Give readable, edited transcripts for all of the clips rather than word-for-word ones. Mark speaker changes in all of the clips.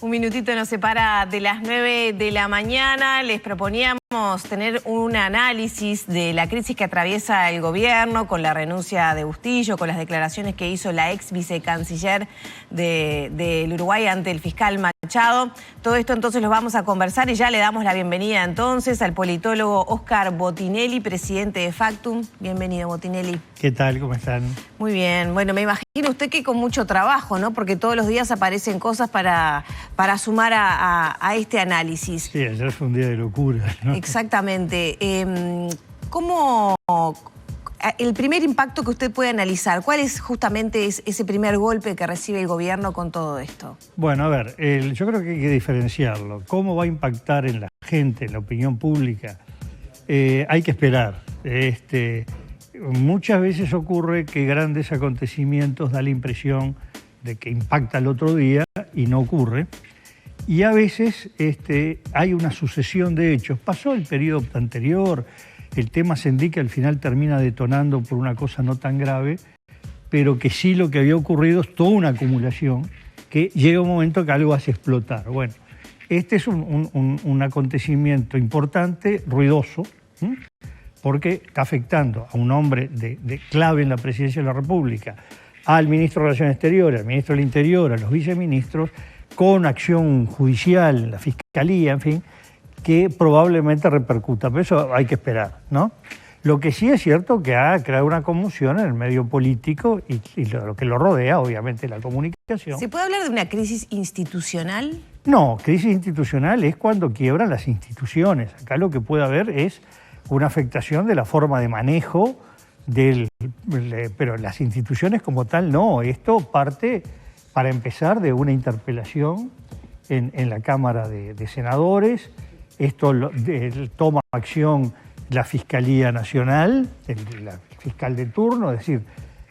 Speaker 1: Un minutito nos separa de las 9 de la mañana. Les proponíamos tener un análisis de la crisis que atraviesa el gobierno con la renuncia de Bustillo, con las declaraciones que hizo la ex vicecanciller del Uruguay ante el fiscal Machado. Todo esto entonces lo vamos a conversar y ya le damos la bienvenida entonces al politólogo Oscar Botinelli, presidente de Factum. Bienvenido, Botinelli.
Speaker 2: ¿Qué tal? ¿Cómo están?
Speaker 1: Muy bien. Bueno, me imagino usted que con mucho trabajo, ¿no? Porque todos los días aparecen cosas para sumar a este análisis.
Speaker 2: Sí, ayer fue un día de locura, ¿no?
Speaker 1: Exactamente. ¿Cómo el primer impacto que usted puede analizar, cuál es justamente ese primer golpe que recibe el gobierno con todo esto?
Speaker 2: Bueno, a ver, yo creo que hay que diferenciarlo. ¿Cómo va a impactar en la gente, en la opinión pública? Hay que esperar. Muchas veces ocurre que grandes acontecimientos da la impresión de que impacta el otro día y no ocurre. Y a veces hay una sucesión de hechos. Pasó el periodo anterior, el tema Sendic al final termina detonando por una cosa no tan grave, pero que sí lo que había ocurrido es toda una acumulación, que llega un momento que algo hace explotar. Bueno, este es un acontecimiento importante, ruidoso, porque está afectando a un hombre de clave en la presidencia de la República, al ministro de Relaciones Exteriores, al ministro del Interior, a los viceministros, con acción judicial, la fiscalía, en fin, que probablemente repercuta. Pero eso hay que esperar, ¿no? Lo que sí es cierto que ha creado una conmoción en el medio político y lo que lo rodea, obviamente, la comunicación.
Speaker 1: ¿Se puede hablar de una crisis institucional?
Speaker 2: No, crisis institucional es cuando quiebran las instituciones. Acá lo que puede haber es una afectación de la forma de manejo pero las instituciones como tal no. Esto parte, para empezar, de una interpelación en la Cámara de Senadores. Esto toma acción la Fiscalía Nacional, la fiscal de turno, es decir,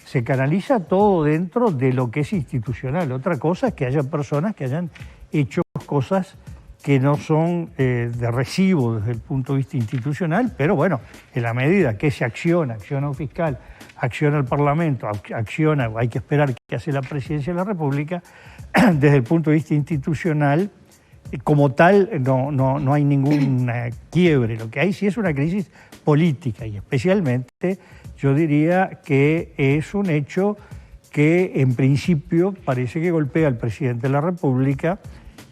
Speaker 2: se canaliza todo dentro de lo que es institucional. Otra cosa es que haya personas que hayan hecho cosas que no son de recibo desde el punto de vista institucional, pero bueno, en la medida que se acciona un fiscal, acciona el Parlamento, hay que esperar qué hace la Presidencia de la República, desde el punto de vista institucional, como tal, no hay ningún quiebre. Lo que hay sí es una crisis política y especialmente yo diría que es un hecho que en principio parece que golpea al presidente de la República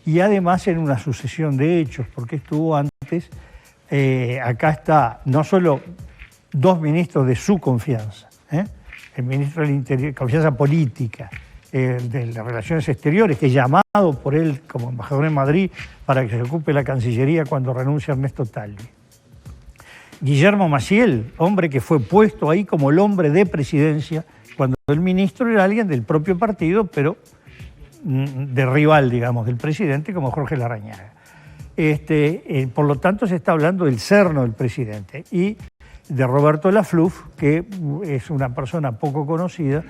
Speaker 2: y además en una sucesión de hechos, porque estuvo antes, acá está no solo dos ministros de su confianza, el ministro del Interior, confianza política, de las Relaciones Exteriores, que es llamado por él como embajador en Madrid para que se ocupe la Cancillería cuando renuncia Ernesto Talvi. Guillermo Maciel, hombre que fue puesto ahí como el hombre de presidencia, cuando el ministro era alguien del propio partido, pero de rival, digamos, del presidente, como Jorge Larrañaga. Por lo tanto, se está hablando del cerno del presidente y de Roberto Lafluf, que es una persona poco conocida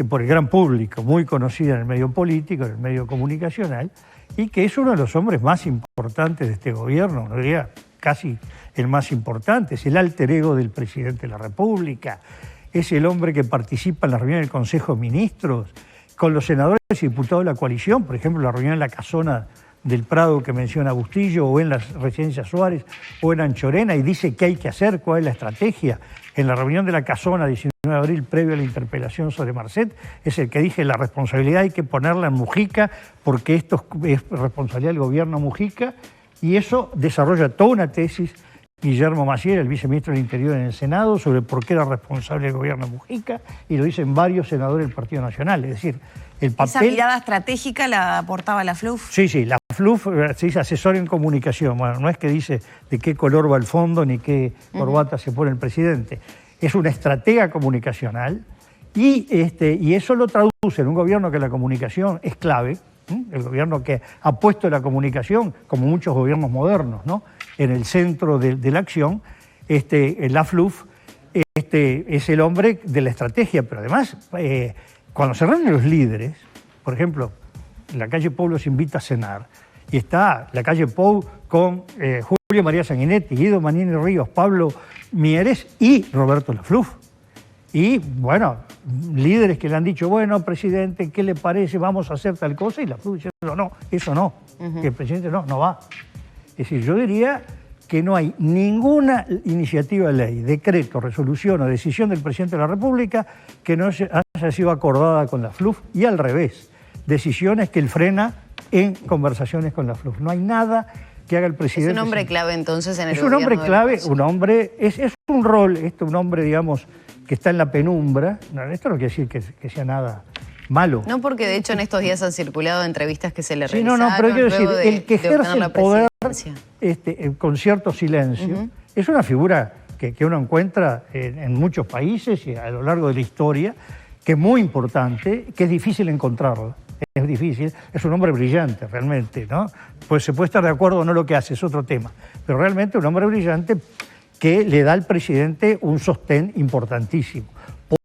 Speaker 2: por el gran público, muy conocida en el medio político, en el medio comunicacional, y que es uno de los hombres más importantes de este gobierno, no diría casi el más importante, es el alter ego del presidente de la República, es el hombre que participa en la reunión del Consejo de Ministros, con los senadores y diputados de la coalición, por ejemplo, la reunión en la casona del Prado que menciona Bustillo, o en la residencia Suárez, o en Anchorena, y dice qué hay que hacer, cuál es la estrategia. En la reunión de la casona, 19 de abril, previo a la interpelación sobre Marcet, es el que dije la responsabilidad hay que ponerla en Mujica, porque esto es responsabilidad del gobierno Mujica, y eso desarrolla toda una tesis Guillermo Maciel, el viceministro del Interior en el Senado, sobre por qué era responsable el gobierno Mujica, y lo dicen varios senadores del Partido Nacional. Es decir, el papel...
Speaker 1: ¿Esa mirada estratégica la aportaba Lafluf?
Speaker 2: Sí, Lafluf se dice asesor en comunicación. Bueno, no es que dice de qué color va el fondo ni qué corbata se pone el presidente. Es una estratega comunicacional y eso lo traduce en un gobierno que la comunicación es clave, el gobierno que ha puesto la comunicación, como muchos gobiernos modernos, ¿no?, en el centro de la acción. Lafluf es el hombre de la estrategia, pero además, cuando se reúnen los líderes, por ejemplo, la calle Pou los invita a cenar, y está la calle Pou con Julio María Sanguinetti, Guido Manini Ríos, Pablo Mieres y Roberto Lafluf. Y, bueno, líderes que le han dicho, bueno, presidente, ¿qué le parece? Vamos a hacer tal cosa. Y la FLUF diciendo, no, eso no. Que el presidente no va. Es decir, yo diría que no hay ninguna iniciativa de ley, decreto, resolución o decisión del presidente de la República que no haya sido acordada con la FLUF y al revés, decisiones que él frena en conversaciones con la FLUF. No hay nada que haga el presidente.
Speaker 3: Es un hombre clave entonces en el
Speaker 2: gobierno. Es un hombre clave, un hombre, es un rol, un hombre, digamos, que está en la penumbra. No, esto no quiere decir que sea nada malo.
Speaker 3: No, porque de hecho en estos días han circulado entrevistas que se le realizaron.
Speaker 2: No, pero quiero decir, el que ejerce el poder con cierto silencio, es una figura que uno encuentra en muchos países y a lo largo de la historia, que es muy importante, que es difícil encontrarla. Es difícil, es un hombre brillante realmente, ¿no? Pues se puede estar de acuerdo o no lo que hace, es otro tema, pero realmente un hombre brillante que le da al presidente un sostén importantísimo.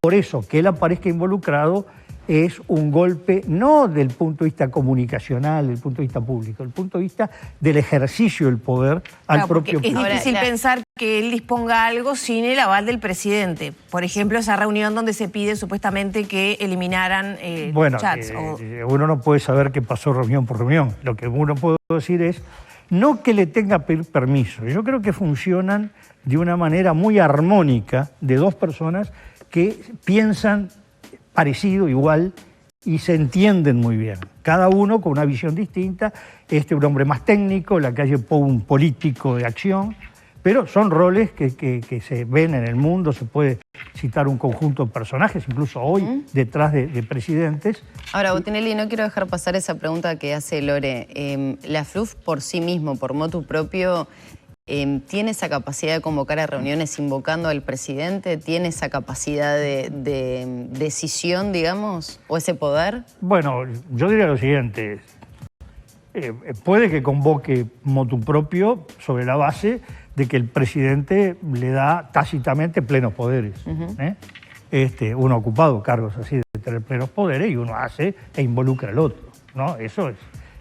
Speaker 2: Por eso que él aparezca involucrado es un golpe no del punto de vista comunicacional, del punto de vista público, del punto de vista del ejercicio del poder al propio
Speaker 1: pueblo. Es difícil pensar que él disponga algo sin el aval del presidente. Por ejemplo, esa reunión donde se pide supuestamente que eliminaran los chats.
Speaker 2: Uno no puede saber qué pasó reunión por reunión. Lo que uno puede decir es no que le tenga que pedir permiso. Yo creo que funcionan de una manera muy armónica de dos personas que piensan parecido, igual, y se entienden muy bien. Cada uno con una visión distinta. Un hombre más técnico, la calle Pou un político de acción, pero son roles que se ven en el mundo. Se puede citar un conjunto de personajes, incluso hoy, detrás de presidentes.
Speaker 3: Ahora, Botinelli, no quiero dejar pasar esa pregunta que hace Lore. La FLUF por sí mismo, por motu propio, ¿tiene esa capacidad de convocar a reuniones invocando al presidente? ¿Tiene esa capacidad de decisión, digamos, o ese poder?
Speaker 2: Bueno, yo diría lo siguiente. Puede que convoque motu propio sobre la base de que el presidente le da tácitamente plenos poderes. Uno ha ocupado cargos así de tener plenos poderes y uno hace e involucra al otro, ¿no? Eso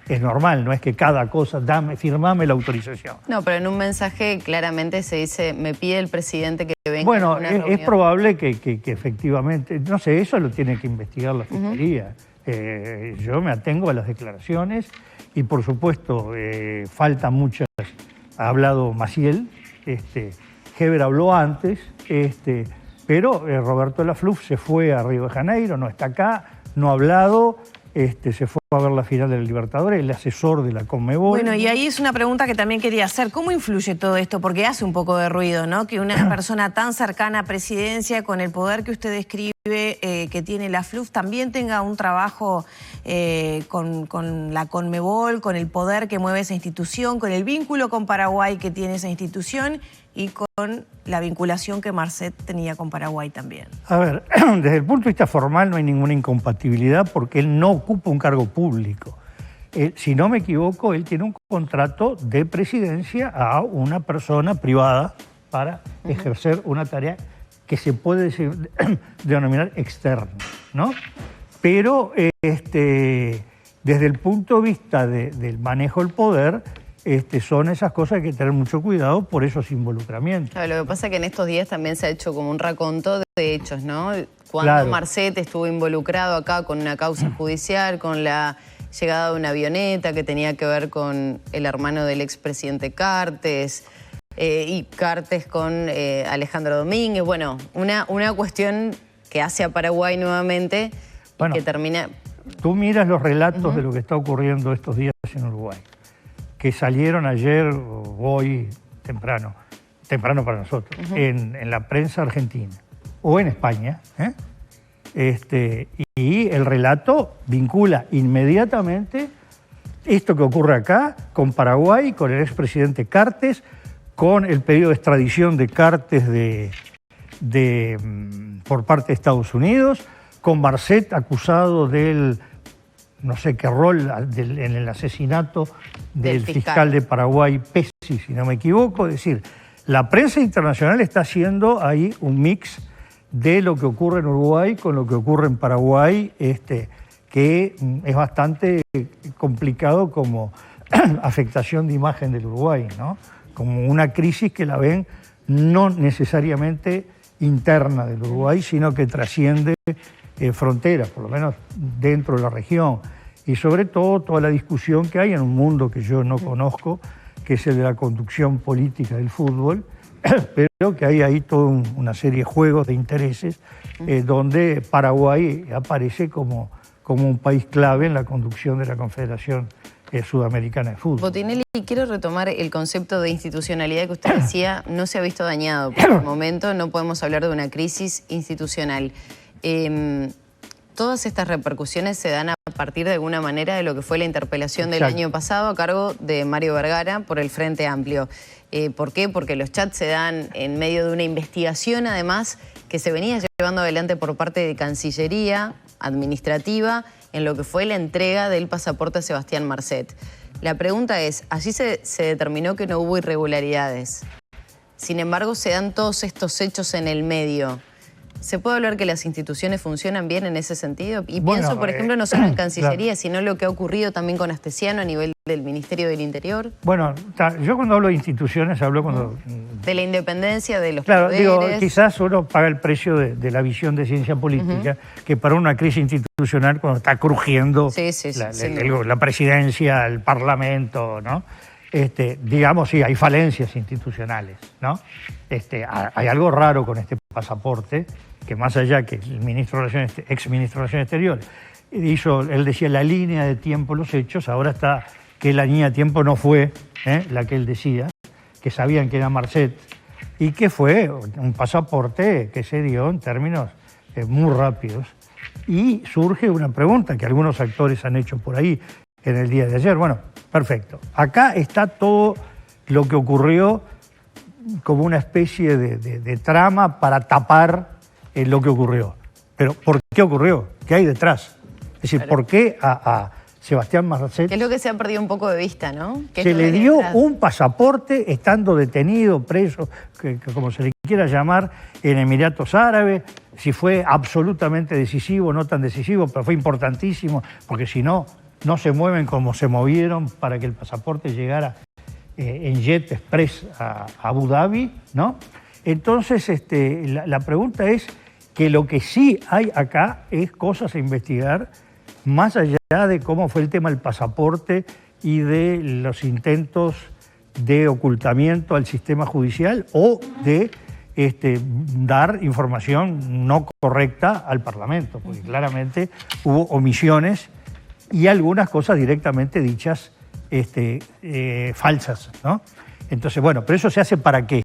Speaker 2: es normal, no es que cada cosa, firmame la autorización.
Speaker 3: No, pero en un mensaje claramente se dice, me pide el presidente que venga.
Speaker 2: Bueno, es probable que efectivamente, no sé, eso lo tiene que investigar la Fiscalía. Yo me atengo a las declaraciones y por supuesto faltan muchas. Ha hablado Maciel, Heber habló antes, pero Roberto de la FLUF se fue a Río de Janeiro, no está acá, no ha hablado. Se fue a ver la final de la Libertadores, el asesor de la Conmebol.
Speaker 1: Bueno, y ahí es una pregunta que también quería hacer. ¿Cómo influye todo esto? Porque hace un poco de ruido, ¿no? Que una persona tan cercana a presidencia, con el poder que usted describe que tiene la FLUF, también tenga un trabajo con la Conmebol, con el poder que mueve esa institución, con el vínculo con Paraguay que tiene esa institución y con la vinculación que Marcet tenía con Paraguay también.
Speaker 2: A ver, desde el punto de vista formal no hay ninguna incompatibilidad porque él no ocupa un cargo público. Si no me equivoco, él tiene un contrato de presidencia a una persona privada para ejercer una tarea que se puede denominar externa, ¿no? Pero desde el punto de vista del manejo del poder, son esas cosas que hay que tener mucho cuidado por esos involucramientos.
Speaker 3: Claro, lo que pasa es que en estos días también se ha hecho como un raconto de hechos, ¿no? Cuando Marcet estuvo involucrado acá con una causa judicial, con la llegada de una avioneta que tenía que ver con el hermano del expresidente Cartes, y Cartes con Alejandro Domínguez. Bueno, una cuestión que hace a Paraguay nuevamente y que termina...
Speaker 2: Tú miras los relatos de lo que está ocurriendo estos días en Uruguay, que salieron ayer o hoy temprano para nosotros, en la prensa argentina o en España, y el relato vincula inmediatamente esto que ocurre acá con Paraguay, con el expresidente Cartes, con el pedido de extradición de Cartes por parte de Estados Unidos, con Marcet acusado del no sé qué rol en el asesinato del fiscal de Paraguay, Pesci, si no me equivoco. Es decir, la prensa internacional está haciendo ahí un mix de lo que ocurre en Uruguay con lo que ocurre en Paraguay, que es bastante complicado como afectación de imagen del Uruguay, ¿no? Como una crisis que la ven no necesariamente interna del Uruguay, sino que trasciende fronteras, por lo menos dentro de la región. Y sobre todo toda la discusión que hay en un mundo que yo no conozco, que es el de la conducción política del fútbol, pero que hay ahí toda una serie de juegos de intereses donde Paraguay aparece como un país clave en la conducción de la Confederación Sudamericana de Fútbol.
Speaker 3: Botinelli, quiero retomar el concepto de institucionalidad que usted decía, no se ha visto dañado por el momento, no podemos hablar de una crisis institucional. Todas estas repercusiones se dan a partir de alguna manera de lo que fue la interpelación del año pasado a cargo de Mario Vergara por el Frente Amplio. ¿Por qué? Porque los chats se dan en medio de una investigación, además, que se venía llevando adelante por parte de Cancillería administrativa en lo que fue la entrega del pasaporte a Sebastián Marcet. La pregunta es, allí se determinó que no hubo irregularidades. Sin embargo, se dan todos estos hechos en el medio. ¿Se puede hablar que las instituciones funcionan bien en ese sentido? Y bueno, pienso, por ejemplo, no solo en Cancillería, claro, sino lo que ha ocurrido también con Astesiano a nivel del Ministerio del Interior.
Speaker 2: Bueno, yo cuando hablo de instituciones hablo cuando...
Speaker 3: De la independencia de los
Speaker 2: poderes. Digo, quizás uno paga el precio de la visión de ciencia política, que para una crisis institucional cuando está crujiendo la presidencia, el Parlamento, ¿no? Digamos, sí, hay falencias institucionales, ¿no? Hay algo raro con este pasaporte, que más allá que el ministro de Relaciones, ex-ministro de Relaciones Exteriores, él decía la línea de tiempo, los hechos, ahora está que la línea de tiempo no fue la que él decía, que sabían que era Marcet, y que fue un pasaporte que se dio en términos muy rápidos. Y surge una pregunta que algunos actores han hecho por ahí en el día de ayer. Bueno, perfecto. Acá está todo lo que ocurrió como una especie de trama para tapar lo que ocurrió. Pero ¿por qué ocurrió? ¿Qué hay detrás? Es decir, ¿por qué a Sebastián Marcet?
Speaker 3: Que es lo que se ha perdido un poco de vista, ¿no?
Speaker 2: Se le dio un pasaporte estando detenido, preso, que como se le quiera llamar, en Emiratos Árabes. Si fue absolutamente decisivo, no tan decisivo, pero fue importantísimo, porque si no, no se mueven como se movieron para que el pasaporte llegara en jet express a Abu Dhabi, ¿no? Entonces, la pregunta es que lo que sí hay acá es cosas a investigar, más allá de cómo fue el tema del pasaporte y de los intentos de ocultamiento al sistema judicial o de dar información no correcta al Parlamento, porque claramente hubo omisiones y algunas cosas directamente dichas falsas, ¿no? Entonces, bueno, pero eso se hace ¿para qué?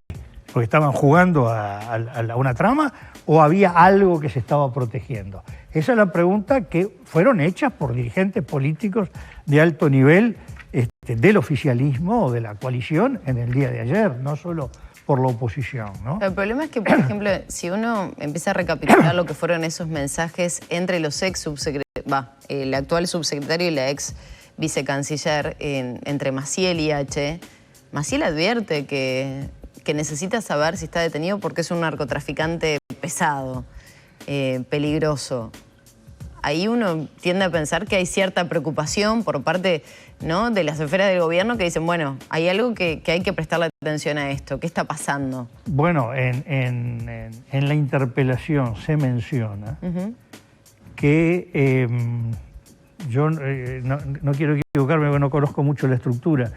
Speaker 2: ¿Porque estaban jugando a una trama o había algo que se estaba protegiendo? Esa es la pregunta que fueron hechas por dirigentes políticos de alto nivel del oficialismo o de la coalición en el día de ayer, no solo por la oposición, ¿no?
Speaker 3: El problema es que, por ejemplo, si uno empieza a recapitular lo que fueron esos mensajes entre los el actual subsecretario y la ex vicecanciller, entre Maciel y H, Maciel advierte que necesita saber si está detenido porque es un narcotraficante pesado, peligroso. Ahí uno tiende a pensar que hay cierta preocupación por parte, ¿no?, de las esferas del gobierno que dicen, bueno, hay algo que hay que prestarle atención a esto. ¿Qué está pasando?
Speaker 2: Bueno, en la interpelación se menciona que yo no quiero equivocarme porque no conozco mucho la estructura,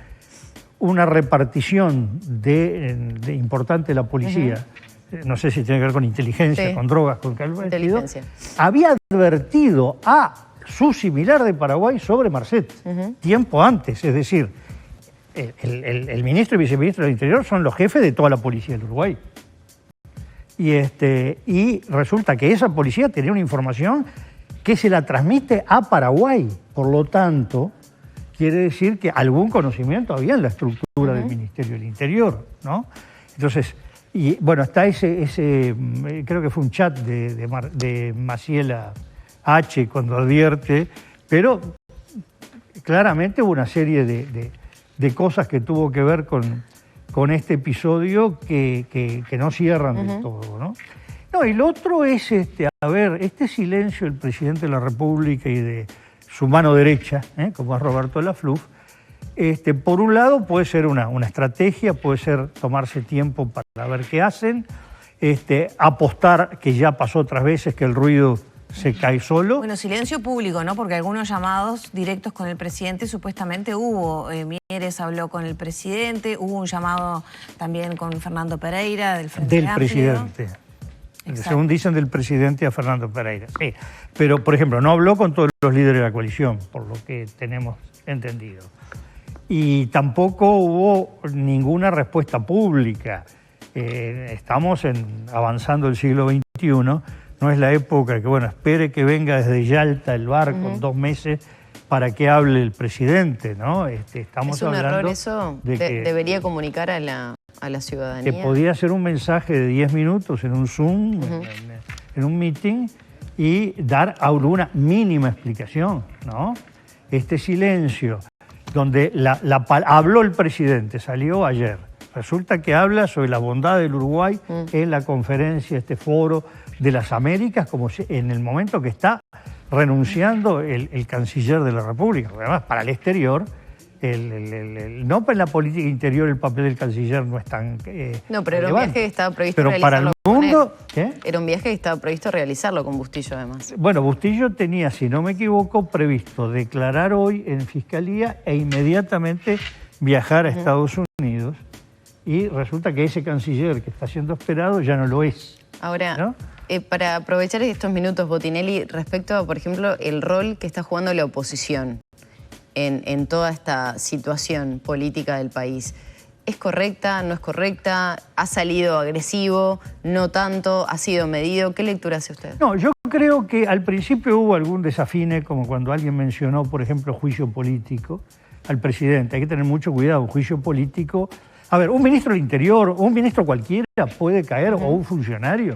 Speaker 2: una repartición importante de la policía, no sé si tiene que ver con inteligencia, con drogas, con
Speaker 3: inteligencia,
Speaker 2: había advertido a su similar de Paraguay sobre Marcet tiempo antes, es decir, el ministro y viceministro del Interior son los jefes de toda la policía del Uruguay. Y resulta que esa policía tenía una información que se la transmite a Paraguay, por lo tanto, quiere decir que algún conocimiento había en la estructura del Ministerio del Interior, ¿no? Entonces, y bueno, está ese creo que fue un chat de Maciel a H cuando advierte, pero claramente hubo una serie de cosas que tuvo que ver con este episodio que no cierran del todo, ¿no? No, y lo otro es, este silencio del presidente de la República y de su mano derecha, como es Roberto Lafluf, por un lado puede ser una estrategia, puede ser tomarse tiempo para ver qué hacen, apostar, que ya pasó otras veces, que el ruido se cae solo.
Speaker 1: Bueno, silencio público, ¿no? Porque algunos llamados directos con el presidente supuestamente hubo. Mieres habló con el presidente, hubo un llamado también con Fernando Pereira del Frente Amplio.
Speaker 2: Del presidente. Exacto. Según dicen, del presidente a Fernando Pereira. Sí. Pero, por ejemplo, no habló con todos los líderes de la coalición, por lo que tenemos entendido. Y tampoco hubo ninguna respuesta pública. Estamos avanzando el siglo XXI. No es la época que, bueno, espere que venga desde Yalta el barco en 2 meses para que hable el presidente, ¿no? Estamos
Speaker 3: ¿Es un
Speaker 2: hablando
Speaker 3: error eso?
Speaker 2: de que
Speaker 3: ¿Debería comunicar a la ciudadanía?
Speaker 2: Que podía ser un mensaje de 10 minutos en un Zoom, en un meeting, y dar alguna mínima explicación, ¿no? Este silencio, donde habló el presidente, salió ayer. Resulta que habla sobre la bondad del Uruguay en la conferencia, este foro de las Américas, como en el momento que está renunciando el canciller de la República. Además, para el exterior, no para la política interior el papel del canciller no es tan
Speaker 3: no, pero era un viaje que estaba previsto
Speaker 2: pero
Speaker 3: realizarlo
Speaker 2: para el mundo, ¿qué?
Speaker 3: Era un viaje que estaba previsto realizarlo con Bustillo, además.
Speaker 2: Bueno, Bustillo tenía, si no me equivoco, previsto declarar hoy en Fiscalía e inmediatamente viajar a Estados Unidos, y resulta que ese canciller que está siendo esperado ya no lo es.
Speaker 3: Ahora,
Speaker 2: ¿no?
Speaker 3: Para aprovechar estos minutos, Botinelli, respecto a, por ejemplo, el rol que está jugando la oposición en toda esta situación política del país. ¿Es correcta? ¿No es correcta? ¿Ha salido agresivo? ¿No tanto? ¿Ha sido medido? ¿Qué lectura hace usted?
Speaker 2: No, yo creo que al principio hubo algún desafine, como cuando alguien mencionó, por ejemplo, juicio político al presidente. Hay que tener mucho cuidado, un juicio político. A ver, un ministro del Interior, o un ministro cualquiera puede caer, o un funcionario,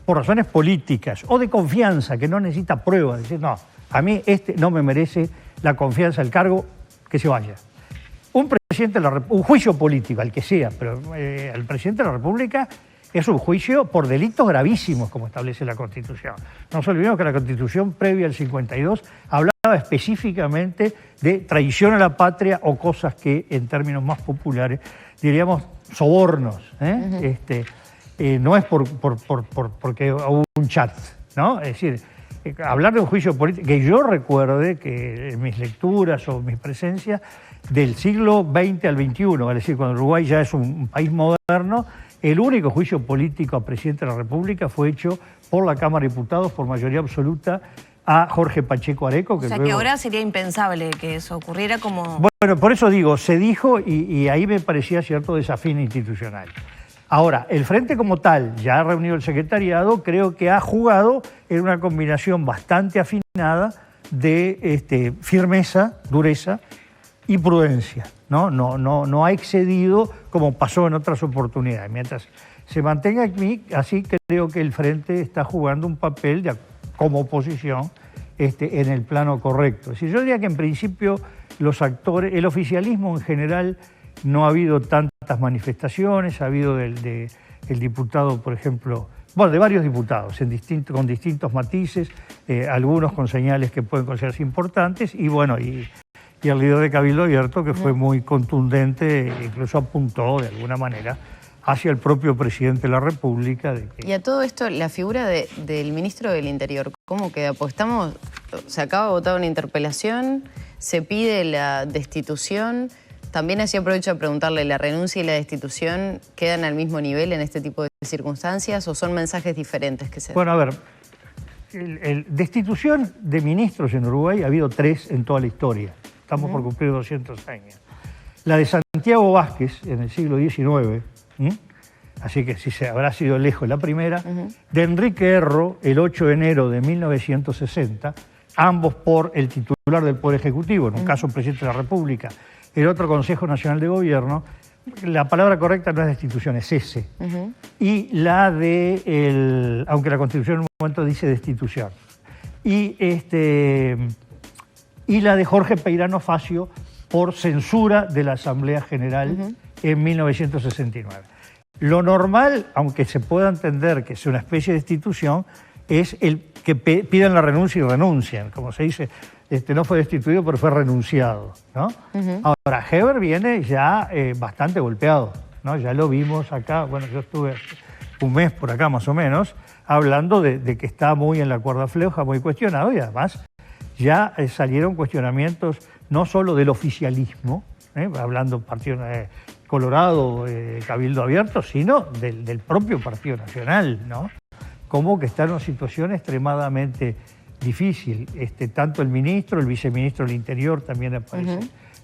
Speaker 2: por razones políticas o de confianza, que no necesita pruebas. Decir, no, a mí no me merece la confianza del cargo, que se vaya. Un presidente de la República, un juicio político, al que sea, pero al presidente de la República es un juicio por delitos gravísimos, como establece la Constitución. No nos olvidemos que la Constitución previa al 52 hablaba específicamente de traición a la patria o cosas que, en términos más populares, diríamos sobornos. No es porque hubo un chat, ¿no? Es decir, hablar de un juicio político, que yo recuerde que en mis lecturas o mis presencias del siglo XX al XXI, es decir, cuando Uruguay ya es un país moderno, el único juicio político a presidente de la República fue hecho por la Cámara de Diputados por mayoría absoluta a Jorge Pacheco Areco. Que
Speaker 1: o sea, que ahora sería impensable que eso ocurriera como...
Speaker 2: Bueno, por eso digo, se dijo y ahí me parecía cierto desafío institucional. Ahora, el Frente como tal, ya ha reunido el secretariado, creo que ha jugado en una combinación bastante afinada de así, dureza y prudencia. No ha excedido como pasó en otras oportunidades. Mientras se mantenga así, creo que el Frente está jugando un papel como oposición en el plano correcto. Es decir, yo diría que en principio los actores, el oficialismo en general, no ha habido tantas manifestaciones, ha habido del diputado, por ejemplo, bueno, de varios diputados con distintos matices, algunos con señales que pueden considerarse importantes, y bueno, y el líder de Cabildo Abierto, que fue muy contundente, incluso apuntó de alguna manera hacia el propio presidente de la República.
Speaker 3: Y a todo esto, la figura del ministro del Interior, ¿cómo queda? Pues se acaba de votar una interpelación, se pide la destitución. También así aprovecho a preguntarle, ¿la renuncia y la destitución quedan al mismo nivel en este tipo de circunstancias o son mensajes diferentes que se dan?
Speaker 2: Bueno, a ver, destitución de ministros en Uruguay ha habido 3 en toda la historia. Estamos por cumplir 200 años. La de Santiago Vázquez en el siglo XIX, así que sí se habrá sido lejos la primera, de Enrique Erro el 8 de enero de 1960, ambos por el titular del Poder Ejecutivo, en un caso presidente de la República, el otro Consejo Nacional de Gobierno. La palabra correcta no es destitución, es cese. Y la de, aunque la Constitución en un momento dice destitución. Y la de Jorge Peirano Facio por censura de la Asamblea General en 1969. Lo normal, aunque se pueda entender que sea una especie de destitución, es el que pidan la renuncia y renuncian. Como se dice, no fue destituido, pero fue renunciado, ¿no? Ahora, Heber viene ya bastante golpeado, ¿no? Ya lo vimos acá, bueno, yo estuve un mes por acá más o menos, hablando de que está muy en la cuerda floja, muy cuestionado, y además ya salieron cuestionamientos no solo del oficialismo, hablando Partido Colorado, Cabildo Abierto, sino del propio Partido Nacional, ¿no? Como que está en una situación extremadamente difícil. Tanto el ministro, el viceministro del Interior también aparece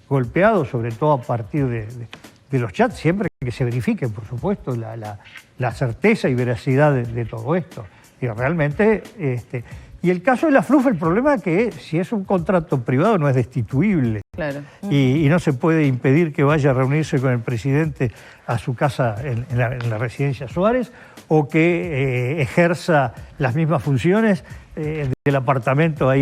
Speaker 2: golpeado, sobre todo a partir de los chats, siempre que se verifique, por supuesto, la certeza y veracidad de todo esto. Y realmente, y el caso de la FLUF, el problema es que si es un contrato privado no es destituible.
Speaker 3: Claro.
Speaker 2: Y no se puede impedir que vaya a reunirse con el presidente a su casa en la residencia Suárez, o que ejerza las mismas funciones del apartamento ahí